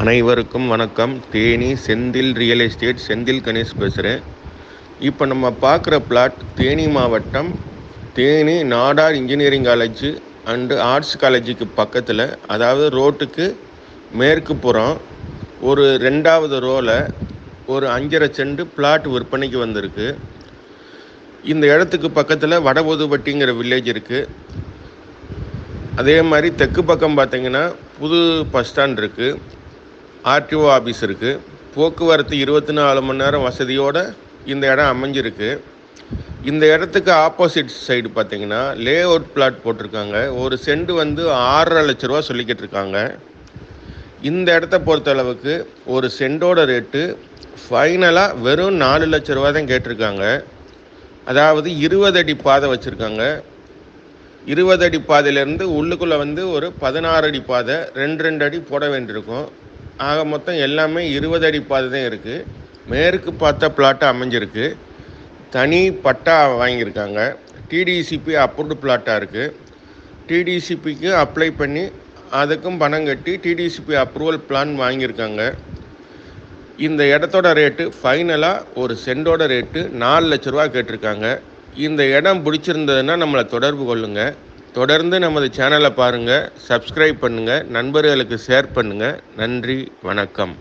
அனைவருக்கும் வணக்கம். Theni Senthil real estate Senthil Ganesh பேசுகிறேன். இப்போ நம்ம பார்க்குற பிளாட் தேனி மாவட்டம் Theni Nadar engineering college and arts காலேஜுக்கு பக்கத்தில், அதாவது ரோட்டுக்கு மேற்கு புறம் ஒரு 2வது ரோவில் ஒரு 5.5 சென்ட் பிளாட் விற்பனைக்கு வந்திருக்கு. இந்த இடத்துக்கு பக்கத்தில் வடபொதுப்பட்டிங்கிற வில்லேஜ் இருக்குது. அதே மாதிரி தெற்கு பக்கம் பார்த்திங்கன்னா புது பஸ் ஸ்டாண்ட் இருக்குது, ஆர்டிஓ ஆஃபீஸ் இருக்குது, போக்குவரத்து 24 மணி நேரம் வசதியோடு இந்த இடம் அமைஞ்சிருக்கு. இந்த இடத்துக்கு ஆப்போசிட் சைடு பார்த்திங்கன்னா லே அவுட் பிளாட் போட்டிருக்காங்க. ஒரு சென்ட் வந்து 6.5 லட்ச ரூபா சொல்லிக்கிட்டு இருக்காங்க. இந்த இடத்த பொறுத்தளவுக்கு ஒரு சென்டோட ரேட்டு ஃபைனலாக வெறும் 4 லட்ச ரூபா தான் கேட்டிருக்காங்க. அதாவது 20 அடி பாதை வச்சுருக்காங்க. 20 அடி பாதையிலேருந்து உள்ளுக்குள்ளே வந்து ஒரு 16 அடி பாதை 2 அடி போட வேண்டியிருக்கும். ஆக மொத்தம் எல்லாமே 20 அடி பாதை தான் இருக்குது. மேற்கு பார்த்த பிளாட்டு அமைஞ்சிருக்கு. தனி பட்டா வாங்கியிருக்காங்க. டிடிசிபி அப்ரூவ்டு பிளாட்டாக இருக்குது. டிடிசிபிக்கு அப்ளை பண்ணி அதுக்கும் பணம் கட்டி டிடிசிபி அப்ரூவல் பிளான் வாங்கியிருக்காங்க. இந்த இடத்தோட ரேட்டு ஃபைனலாக ஒரு சென்டோட ரேட்டு 4 லட்ச ரூபா கேட்டிருக்காங்க. இந்த இடம் பிடிச்சிருந்ததுன்னா நம்மளை தொடர்பு கொள்ளுங்கள். தொடர்ந்து நமது சேனலை பாருங்கள், சப்ஸ்கிரைப் பண்ணுங்கள், நண்பர்களுக்கு ஷேர் பண்ணுங்கள். நன்றி, வணக்கம்.